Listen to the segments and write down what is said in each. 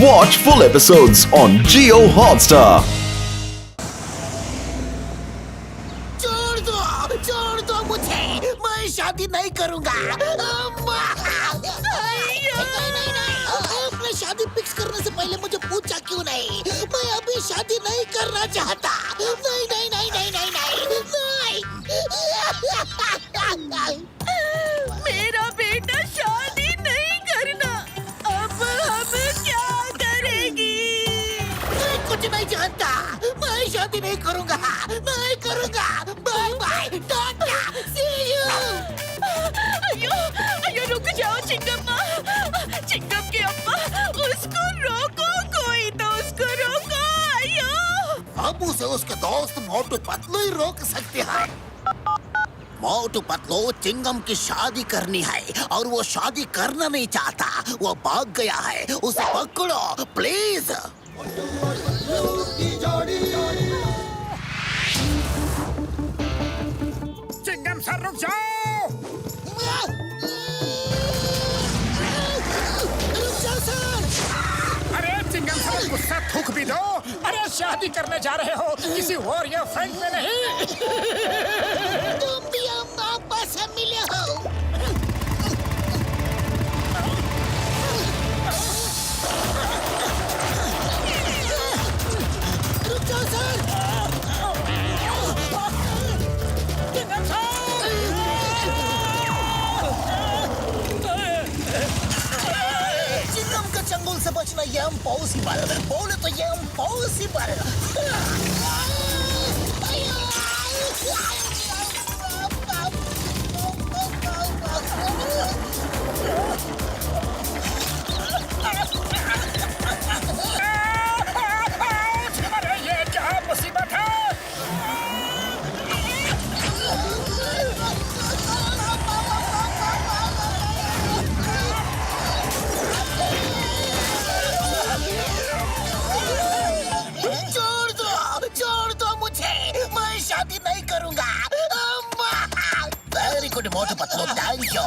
Watch full episodes on Jio Hotstar. छोड़ दो मुझे, मैं शादी नहीं करूंगा। आपने शादी फिक्स करने से पहले मुझे पूछा क्यों नहीं? मैं अभी शादी नहीं करना चाहता। नहीं नहीं नहीं नहीं नहीं नहीं नहीं। मेरा बेटा शादी नहीं करना, अब हम क्या करेगी? मैं कुछ नहीं जानता, मैं शादी नहीं करूंगा, नहीं करूंगा। Bye bye, tata, see you. अयो अयो रुक जाओ चिंगम्मा, चिंगम की अम्मा, उसको रोको, कोई तो उसको रोको। अयो अब उसे उसके दोस्त मोटू पतलू ही रोक सकते हैं। मोटू पतलू चिंगम की शादी करनी है और वो शादी करना नहीं चाहता, वो भाग गया है। उसे पकड़ो प्लीज। चिंगम सर रुक जाओ। रुक जाओ सर। अरे चिंगम सर गुस्सा थूक भी दो। अरे शादी करने जा रहे हो किसी और या फ्रेंड में नहीं। तुम भी हम आपस में मिले हो। रुक जाओ सर। चिंगम सर चिंगम के चंगुल से बचना ये इम्पॉसिबल, बोले तो ये इम्पॉसिबल। अरे ये क्या मुसीबत है। छोड़ दो मुझे, मैं शादी नहीं करूंगा। Very good Motu Patlu, thank you.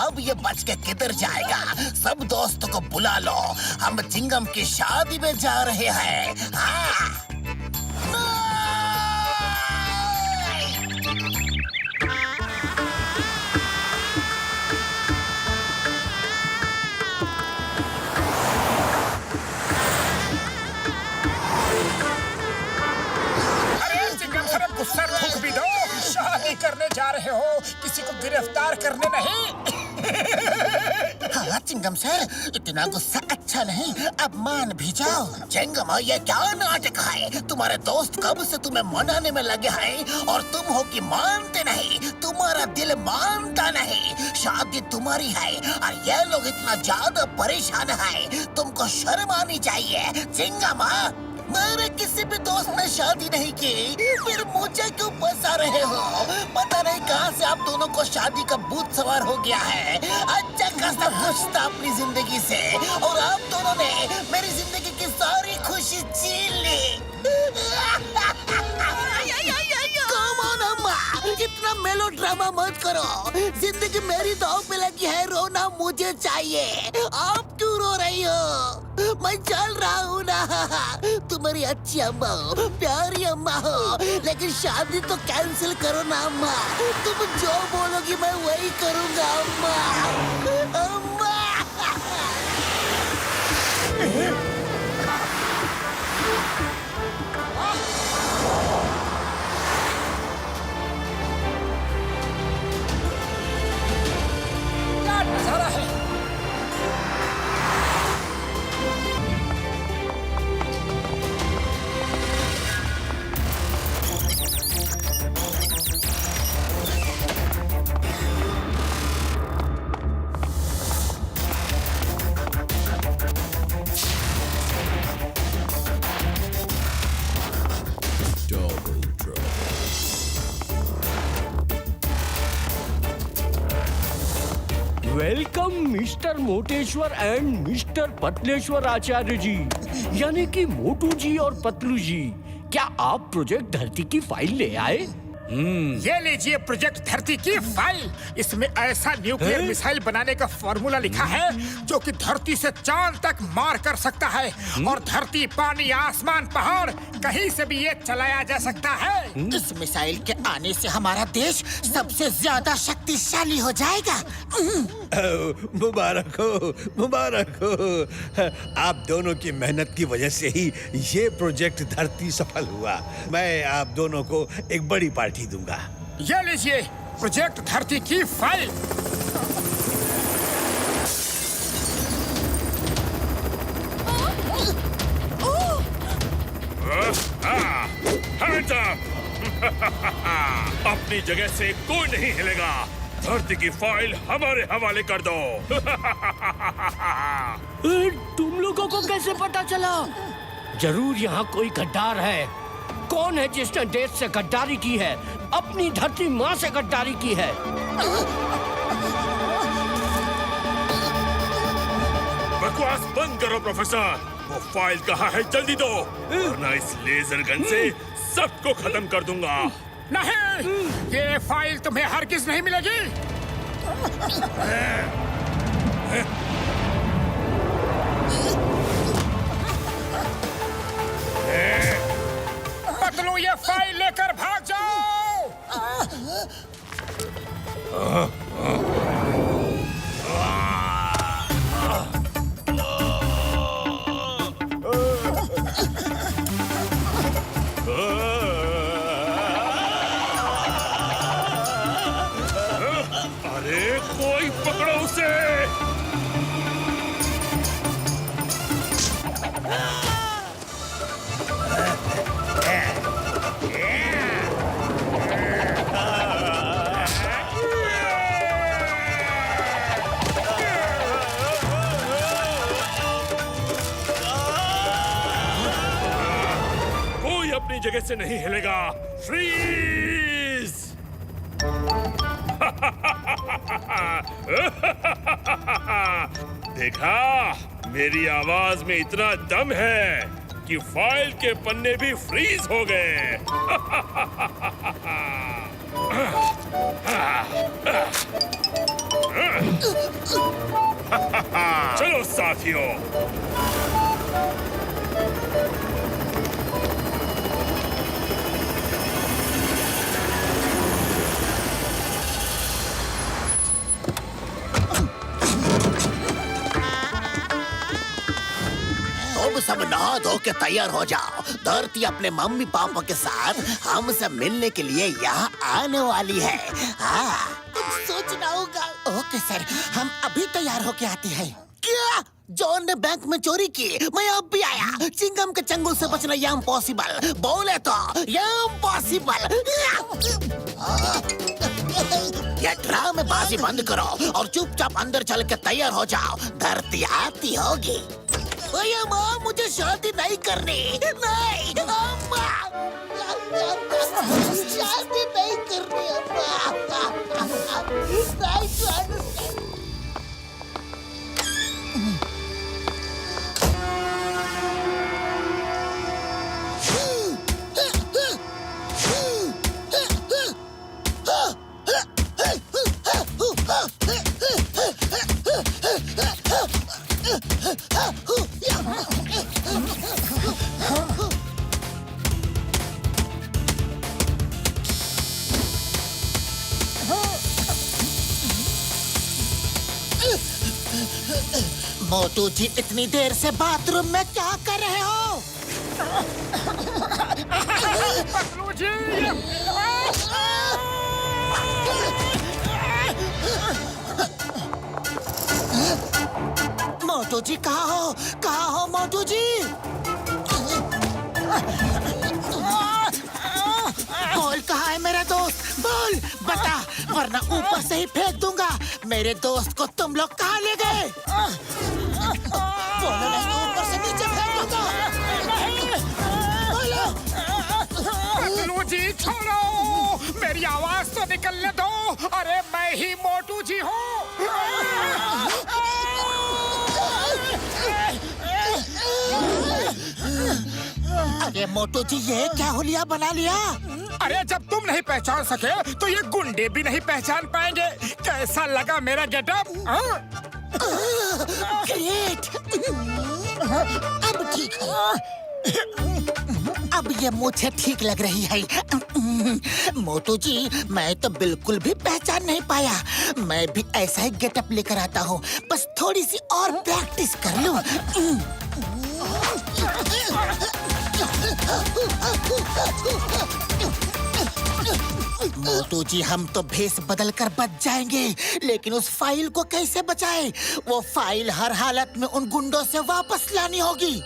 अब ये बच के किधर जाएगा? सब दोस्तों को बुला लो, हम चिंगम की शादी में जा रहे हैं। हाँ। अरे चिंगम सर गुस्सा थूक भी दो। शादी करने जा रहे हो, किसी को गिरफ्तार करने नहीं। हाँ चिंगम सर, इतना गुस्सा अच्छा नहीं, अब मान भी जाओ। चिंगम ये क्या नाटक है? तुम्हारे दोस्त कब से तुम्हें मनाने में लगे हैं और तुम हो कि मानते नहीं। तुम्हारा दिल मानता नहीं। शादी तुम्हारी है और ये लोग इतना ज्यादा परेशान है, तुमको शर्म आनी चाहिए। चिंगम मेरे किसी भी दोस्त ने शादी नहीं की, फिर मुझे क्यों फंसा रहे हो? पता नहीं कहां से आप दोनों को शादी का भूत सवार हो गया है। अच्छा खासा खुश था अपनी जिंदगी से और आप दोनों ने मेरी जिंदगी की सारी खुशी छीन ली। Come on, अम्मा, इतना मेलोड्रामा मत करो। जिंदगी मेरी दांव पे लगी है, रोना मुझे चाहिए। आप क्यों रो रही हो? मैं चल रहा हूँ ना। तुम्हारी अच्छी अम्मा हो, प्यारी अम्मा हो, लेकिन शादी तो कैंसिल करो ना अम्मा। तुम जो बोलोगी मैं वही करूँगा अम्मा। अम्मा। क्या नजारा है। Welcome mister Moteshwar and mister Pataleshwar Acharya ji, यानी कि मोटू जी और पतलू जी। क्या आप प्रोजेक्ट धरती की फाइल ले आए? ये लीजिए प्रोजेक्ट धरती की फाइल। इसमें ऐसा न्यूक्लियर मिसाइल बनाने का फॉर्मूला लिखा है जो कि धरती से चांद तक मार कर सकता है। और धरती, पानी, आसमान, पहाड़, कहीं से भी ये चलाया जा सकता है। इस मिसाइल के आने से हमारा देश सबसे ज्यादा शक्तिशाली हो जाएगा। मुबारक हो, मुबारक हो। आप दोनों की मेहनत की वजह से ही ये प्रोजेक्ट धरती सफल हुआ। मैं आप दोनों को एक बड़ी पार्टी दूंगा। ये लीजिए प्रोजेक्ट धरती की फाइल। Hands up! अपनी जगह से कोई नहीं हिलेगा। धरती की फाइल हमारे हवाले कर दो। तुम लोगों को कैसे पता चला? जरूर यहाँ कोई गद्दार है। कौन है जिसने देश से गद्दारी की है, अपनी धरती माँ से गद्दारी की है? बकवास बंद करो प्रोफेसर। वो फाइल कहाँ है, जल्दी दो, वरना इस लेजर गन से सबको खत्म कर दूंगा। नहीं, ये फाइल तुम्हें हरगिज नहीं मिलेगी। पतलू, ये फाइल लेकर भाग जाओ। अरे कोई पकड़ो उसे। कोई अपनी जगह से नहीं हिलेगा। फ्रीज! देखा, मेरी आवाज में इतना दम है कि फाइल के पन्ने भी फ्रीज हो गए। चलो साथियों, तुम सब नहा धो के तैयार हो जाओ। धरती अपने मम्मी पापा के साथ हमसे मिलने के लिए यहाँ आने वाली है। हाँ, कुछ सोचना होगा। ओके सर, हम अभी तैयार होके आते हैं। क्या? जॉन ने बैंक में चोरी की, मैं अब भी आया। चिंगम के चंगुल से बचना ये इम्पॉसिबल। बोले तो ये इम्पॉसिबल। ये ड्रामेबाजी बंद करो और चुपचाप अंदर चल के तैयार हो जाओ। धरती आती होगी। ओए माँ, मुझे शादी नहीं करनी। नहीं अम्मा, शादी नहीं करनी अम्मा। Try to understand. मोटू जी, इतनी देर से बाथरूम में क्या कर रहे हो? पतलू जी, मोटू जी कहाँ हो? कहाँ हो मोटू जी? बोल, कहाँ है मेरा दोस्त? बोल बता, वरना ऊपर से ही फेंक दूंगा। मेरे दोस्त को तुम लोग कहाँ ले गए? बोलो नहीं तो ऊपर से नीचे फेंक दूंगा। बोलो। पतलू जी छोड़ो, मेरी आवाज तो निकलने दो। अरे मैं ही मोटू जी हूँ। अरे मोटू जी, ये क्या हुलिया बना लिया? अरे जब तुम नहीं पहचान सके तो ये गुंडे भी नहीं पहचान पाएंगे। कैसा लगा मेरा गेटअप? ग्रेट। अब ठीक है। अब ये मुझे ठीक लग रही है। मोटू जी, मैं तो बिल्कुल भी पहचान नहीं पाया। मैं भी ऐसा ही गेटअप लेकर आता हूँ, बस थोड़ी सी और प्रैक्टिस कर लूं। मोटू जी, हम तो भेस बदल कर बच जाएंगे, लेकिन उस फाइल को कैसे बचाएं? वो फाइल हर हालत में उन गुंडों से वापस लानी होगी।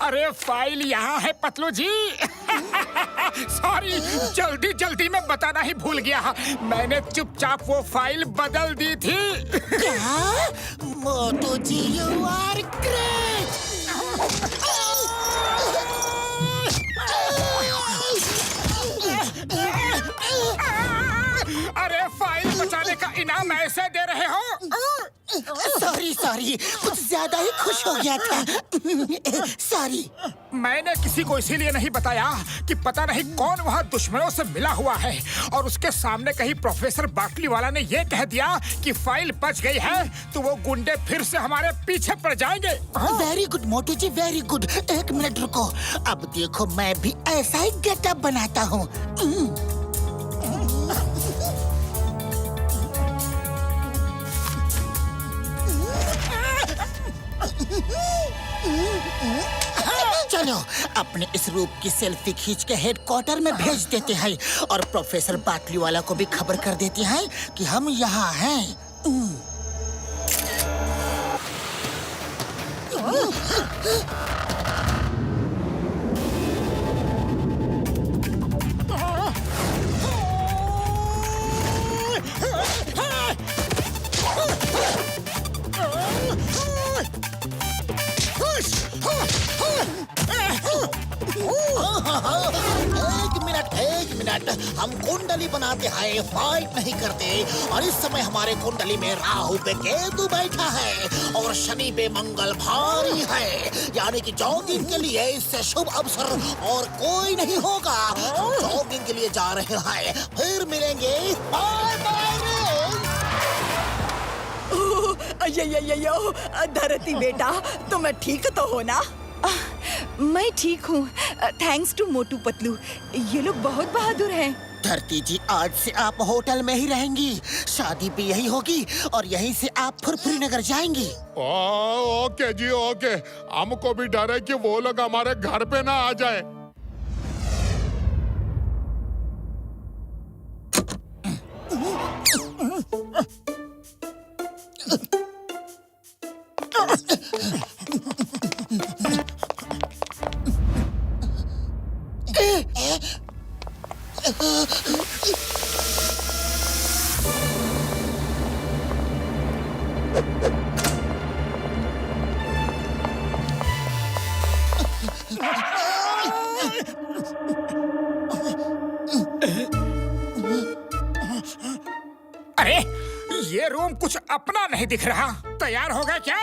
अरे फाइल यहाँ है पतलू जी। सॉरी, जल्दी जल्दी में बताना ही भूल गया। मैंने चुपचाप वो फाइल बदल दी थी। क्या? मोटू जी, यू आर ग्रेट। अरे फाइल बचाने का इनाम ऐसे दे रहे हो? सॉरी, कुछ ज्यादा ही खुश हो गया था। सॉरी। मैंने किसी को इसीलिए नहीं बताया कि पता नहीं कौन वहाँ दुश्मनों से मिला हुआ है, और उसके सामने कहीं प्रोफेसर बाटली वाला ने ये कह दिया कि फाइल बच गई है तो वो गुंडे फिर से हमारे पीछे पड़ जाएंगे। वेरी गुड मोटू जी, वेरी गुड। एक मिनट रुको, अब देखो मैं भी ऐसा ही गेटअप बनाता हूँ। चलो अपने इस रूप की सेल्फी खींच के हेडक्वार्टर में भेज देते हैं, और प्रोफेसर बाटली वाला को भी खबर कर देते हैं कि हम यहाँ हैं। एक मिनट, हम कुंडली बनाते हैं, फाइट नहीं करते। और इस समय हमारे कुंडली में राहु पे केतु बैठा है और शनि पे मंगल भारी है, यानी कि जॉगिंग के लिए इससे शुभ अवसर और कोई नहीं होगा। हम जॉगिंग के लिए जा रहे हैं, फिर मिलेंगे। Bye bye. अय्यो, धरती बेटा, तुम्हें ठीक तो हो ना? मैं ठीक हूँ, थैंक्स टू मोटू पतलू। ये लोग बहुत बहादुर हैं। धरती जी, आज से आप होटल में ही रहेंगी, शादी भी यही होगी और यहीं से आप फुरफुरी नगर जाएंगी। ओके जी, ओके। हमको भी डर है कि वो लोग हमारे घर पे ना आ जाए। अरे ये रूम कुछ अपना नहीं दिख रहा। तैयार हो गए क्या?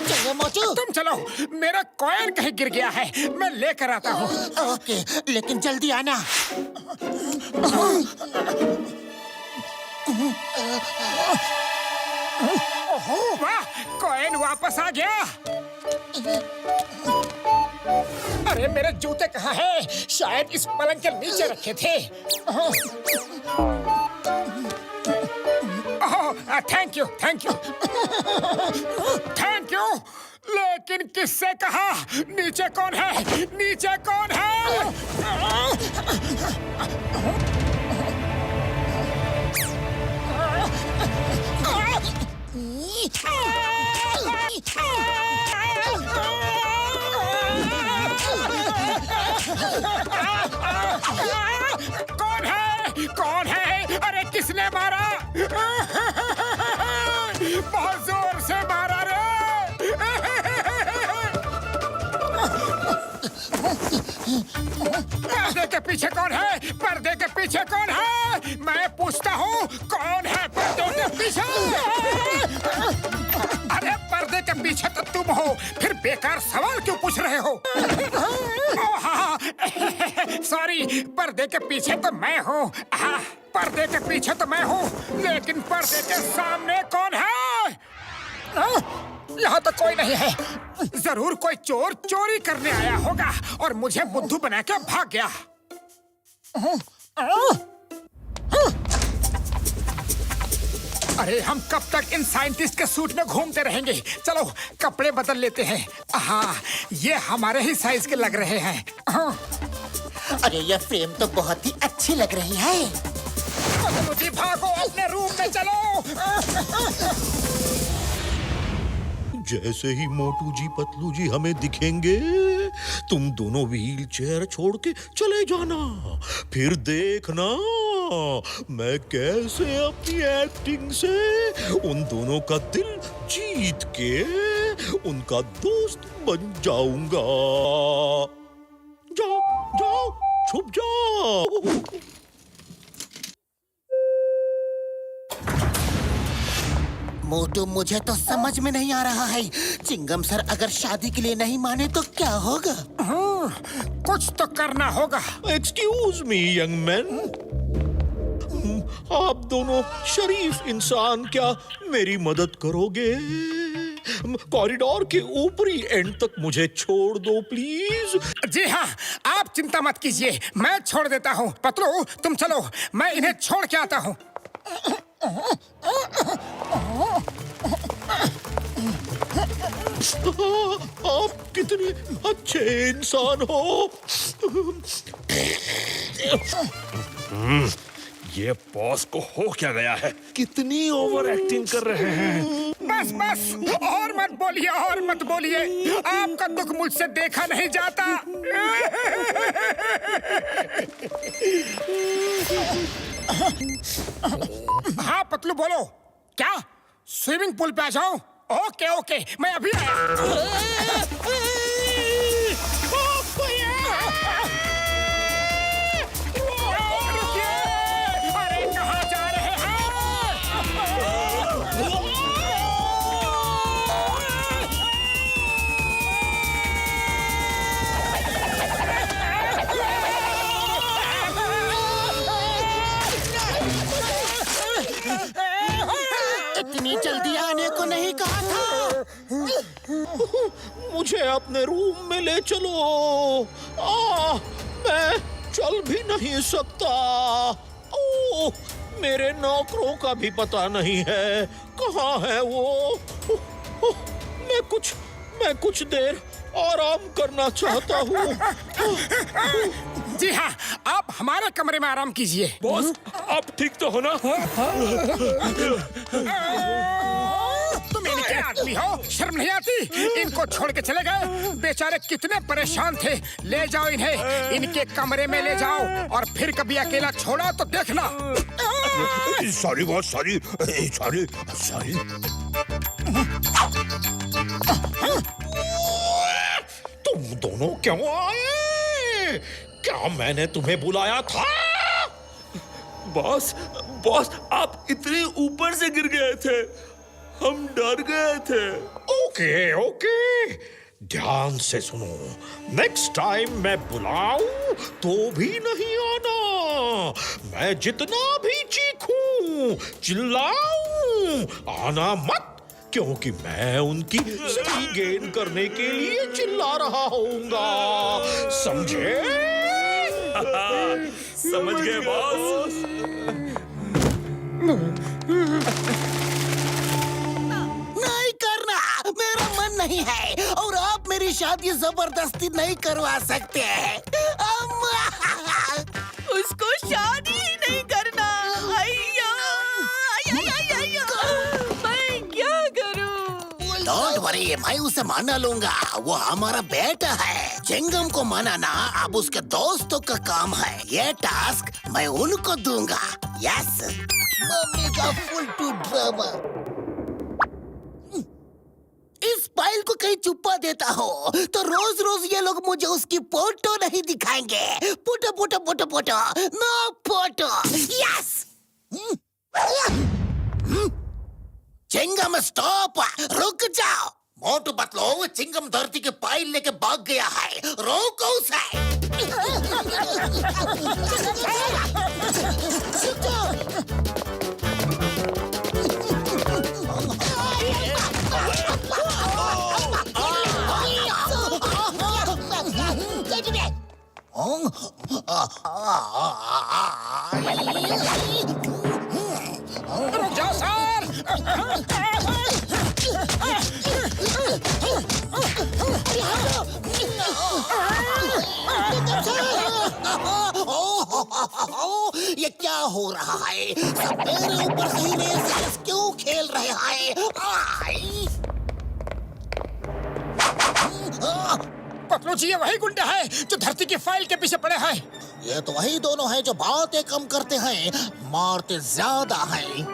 चलो मोचू, तुम चलो, मेरा कॉइन कहीं गिर गया है, मैं लेकर आता हूँ। ओके, लेकिन जल्दी आना। ओहो वाह, कॉइन वापस आ गया। अरे मेरे जूते कहाँ हैं? शायद इस पलंग के नीचे रखे थे। Thank you, thank you, thank you. लेकिन किससे कहा? नीचे कौन है? नीचे कौन है? कौन है? कौन है? अरे किसने मारा? बहुत जोर से मारा रे। पर्दे के पीछे कौन है? पर्दे के पीछे कौन है? मैं पूछता हूँ, कौन है पर्दे के पीछे? अरे पर्दे के पीछे तो तुम हो, फिर बेकार सवाल क्यों पूछ रहे हो? हाँ, सॉरी, पर्दे के पीछे तो मैं हूँ। हाँ, पर्दे के पीछे तो मैं हूँ, लेकिन पर्दे के सामने कौन है? यहाँ तो कोई नहीं है। जरूर कोई चोर चोरी करने आया होगा और मुझे बुद्धू बना के भाग गया। अरे हम कब तक इन साइंटिस्ट के सूट में घूमते रहेंगे? चलो कपड़े बदल लेते हैं। हाँ, ये हमारे ही साइज के लग रहे हैं। अरे ये फ्रेम तो बहुत ही अच्छी लग रही है। पतलू जी भागो, अपने रूम में चलो। जैसे ही मोटू जी पतलू जी हमें दिखेंगे, तुम दोनों व्हील चेयर छोड़ के चले जाना। फिर देखना मैं कैसे अपनी एक्टिंग से उन दोनों का दिल जीत के उनका दोस्त बन जाऊंगा। जाओ जाओ, छुप जाओ। मोटू, मुझे तो समझ में नहीं आ रहा है। चिंगम सर अगर शादी के लिए नहीं माने तो क्या होगा? कुछ तो करना होगा। एक्सक्यूज मी यंग मैन, आप दोनों शरीफ इंसान क्या मेरी मदद करोगे? कॉरिडोर के ऊपरी एंड तक मुझे छोड़ दो प्लीज। जी हाँ, आप चिंता मत कीजिए, मैं छोड़ देता हूँ। पतलू तुम चलो, मैं इन्हें छोड़ के आता हूँ। आप कितने अच्छे इंसान हो। ये बॉस को हो क्या गया है? कितनी ओवर एक्टिंग कर रहे हैं। बस बस, और मत बोलिए, और मत बोलिए। आपका दुख मुझसे देखा नहीं जाता। हाँ पतलू बोलो, क्या स्विमिंग पूल पे आ जाऊं? ओके ओके, मैं अभी आया। रुकिए! अरे कहाँ जा रहे हैं? इतनी जल्दी आने को नहीं कहा था। मुझे अपने रूम में ले चलो। मैं चल भी नहीं सकता। ओह, मेरे नौकरों का भी पता नहीं है कहाँ है वो। मैं कुछ देर आराम करना चाहता हूँ। जी हाँ, आप हमारे कमरे में आराम कीजिए। बॉस, आप ठीक तो हो ना? तुम इनके आदमी हो, शर्म नहीं आती? इनको छोड़ के चले गए। बेचारे कितने परेशान थे। ले जाओ इन्हें, इनके कमरे में ले जाओ, और फिर कभी अकेला छोड़ा तो देखना। Sorry boss, sorry sorry sorry. तुम दोनों क्यों आए? क्या मैंने तुम्हें बुलाया था? बॉस, बॉस, आप इतने ऊपर से गिर गए थे, हम डर गए थे। ओके ओके, ध्यान से सुनो। नेक्स्ट टाइम मैं बुलाऊं तो भी नहीं आना। मैं जितना भी चीखूं, चिल्लाऊं, आना मत, क्योंकि मैं उनकी सही गेन करने के लिए चिल्ला रहा होऊंगा। समझे? समझ गए बॉस। नहीं करना, मेरा मन नहीं है, और आप मेरी शादी जबरदस्ती नहीं करवा सकते हैं। उसको शादी ही नहीं करना। अय्या, अय्या, अय्या, मैं क्या करूं? डोंट वरी, मैं उसे माना लूंगा। वो हमारा बेटा है। चिंगम को मनाना अब उसके दोस्तों का काम है। ये टास्क मैं उनको दूंगा। यस, मम्मी का फुल टू ड्रामा। इस स्माइल को कहीं छुपा देता हो तो रोज रोज ये लोग मुझे उसकी फोटो नहीं दिखाएंगे। Photo photo photo photo no photo. Yes Chingum stop, रुक जाओ। मोटू पतलू, चिंगम धरती के फाइल लेके भाग गया है, रोको उसे। रुक जाओ सर। ये क्या हो रहा है? सब मेरे ऊपर से ही रेस क्यों खेल रहे हैं? पतलू जी, ये वही गुंडा है जो धरती की फाइल के पीछे पड़े हैं। ये तो वही दोनों हैं जो बातें कम करते हैं, मारते ज्यादा हैं।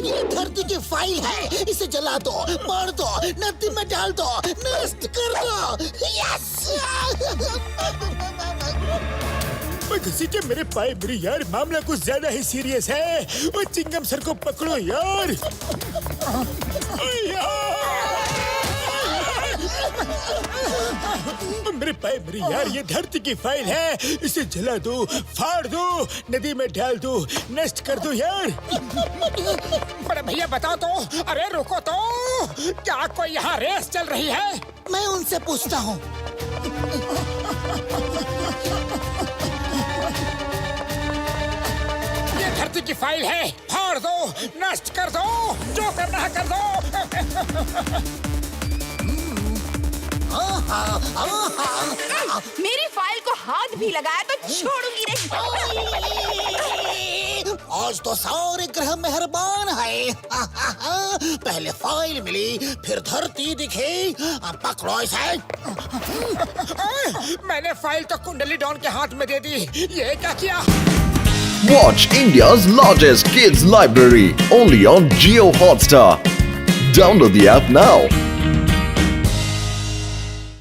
ये धरती की फाइल है, इसे जला दो, मार दो, नदी में डाल दो, नष्ट कर दो। यस! किसी के मेरे पाए मेरी यार, मामला कुछ ज्यादा ही सीरियस है। वो चिंगम सर को पकड़ो यार। मेरे पाए मेरी यार, ये धरती की फाइल है, इसे जला दो, फाड़ दो, नदी में डाल दो, नष्ट कर दो यार। बड़े भैया बताओ तो, अरे रुको तो, क्या कोई यहाँ रेस चल रही है? मैं उनसे पूछता हूँ। धरती की फाइल है, फाड़ दो, नष्ट कर दो, जो करना है कर दो। मेरी फाइल को हाथ भी लगाया तो छोड़ूंगी नहीं। आज तो सारे ग्रह मेहरबान है। पहले फाइल मिली, फिर धरती दिखी। पकड़ो इसे। मैंने फाइल तो कुंडली डॉन के हाथ में दे दी, ये क्या किया? Watch India's largest kids library only on Jio Hotstar. Download the app now.